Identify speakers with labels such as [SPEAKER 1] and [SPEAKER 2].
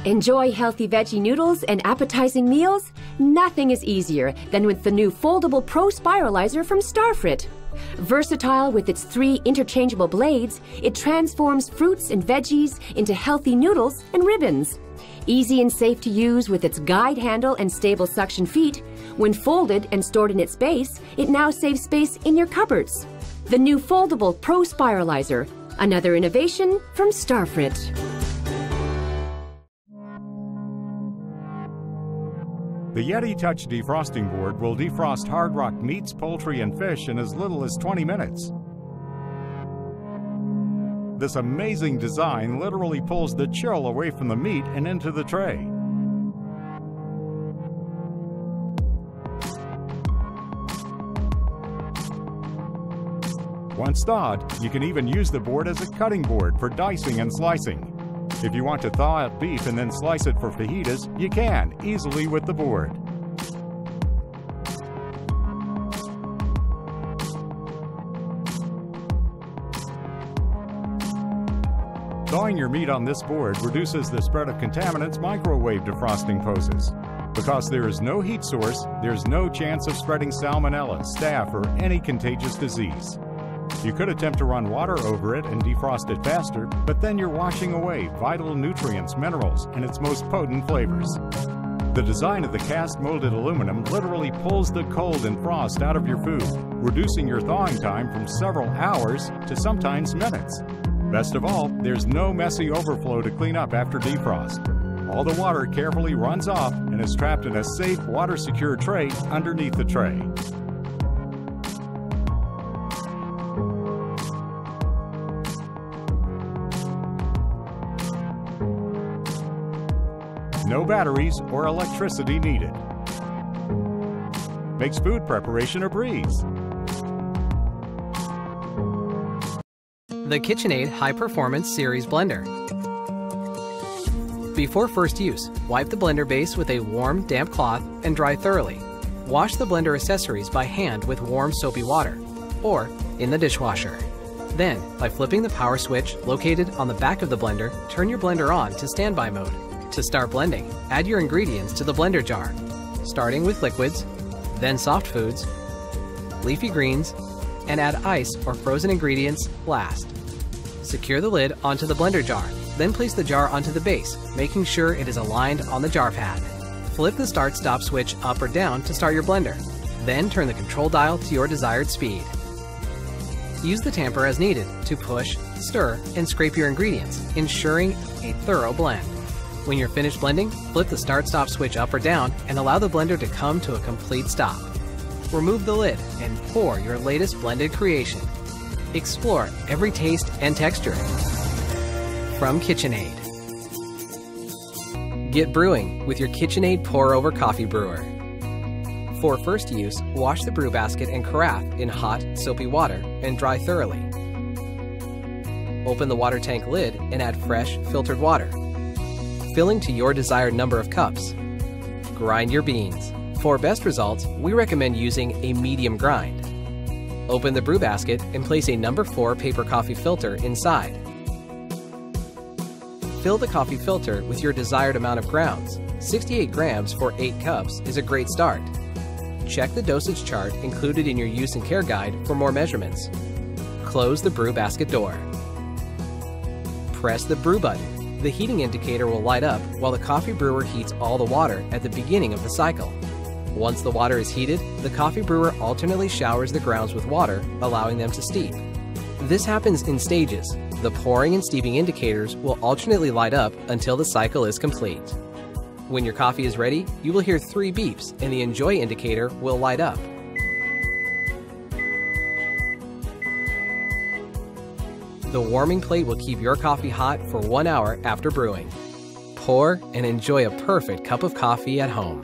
[SPEAKER 1] Enjoy healthy veggie noodles and appetizing meals? Nothing is easier than with the new foldable Pro Spiralizer from Starfrit. Versatile with its 3 interchangeable blades, it transforms fruits and veggies into healthy noodles and ribbons. Easy and safe to use with its guide handle and stable suction feet, when folded and stored in its base, it now saves space in your cupboards. The new foldable Pro Spiralizer, another innovation from Starfrit.
[SPEAKER 2] The Yeti Touch defrosting board will defrost hard rock meats, poultry, and fish in as little as 20 minutes. This amazing design literally pulls the chill away from the meat and into the tray. Once thawed, you can even use the board as a cutting board for dicing and slicing. If you want to thaw out beef and then slice it for fajitas, you can, easily with the board. Thawing your meat on this board reduces the spread of contaminants microwave defrosting poses. Because there is no heat source, there's no chance of spreading salmonella, staph, or any contagious disease. You could attempt to run water over it and defrost it faster, but then you're washing away vital nutrients, minerals, and its most potent flavors. The design of the cast molded aluminum literally pulls the cold and frost out of your food, reducing your thawing time from several hours to sometimes minutes. Best of all, there's no messy overflow to clean up after defrost. All the water carefully runs off and is trapped in a safe, water-secure tray underneath the tray. No batteries or electricity needed. Makes food preparation a breeze.
[SPEAKER 3] The KitchenAid High Performance Series Blender. Before first use, wipe the blender base with a warm, damp cloth and dry thoroughly. Wash the blender accessories by hand with warm, soapy water, or in the dishwasher. Then, by flipping the power switch located on the back of the blender, turn your blender on to standby mode. To start blending, add your ingredients to the blender jar, starting with liquids, then soft foods, leafy greens, and add ice or frozen ingredients last. Secure the lid onto the blender jar, then place the jar onto the base, making sure it is aligned on the jar pad. Flip the start-stop switch up or down to start your blender, then turn the control dial to your desired speed. Use the tamper as needed to push, stir, and scrape your ingredients, ensuring a thorough blend. When you're finished blending, flip the start-stop switch up or down and allow the blender to come to a complete stop. Remove the lid and pour your latest blended creation. Explore every taste and texture. From KitchenAid. Get brewing with your KitchenAid pour-over coffee brewer. For first use, wash the brew basket and carafe in hot, soapy water and dry thoroughly. Open the water tank lid and add fresh, filtered water, filling to your desired number of cups. Grind your beans. For best results, we recommend using a medium grind. Open the brew basket and place a number 4 paper coffee filter inside. Fill the coffee filter with your desired amount of grounds. 68 grams for 8 cups is a great start. Check the dosage chart included in your use and care guide for more measurements. Close the brew basket door. Press the brew button. The heating indicator will light up while the coffee brewer heats all the water at the beginning of the cycle. Once the water is heated, the coffee brewer alternately showers the grounds with water, allowing them to steep. This happens in stages. The pouring and steeping indicators will alternately light up until the cycle is complete. When your coffee is ready, you will hear 3 beeps and the enjoy indicator will light up. The warming plate will keep your coffee hot for 1 hour after brewing. Pour and enjoy a perfect cup of coffee at home.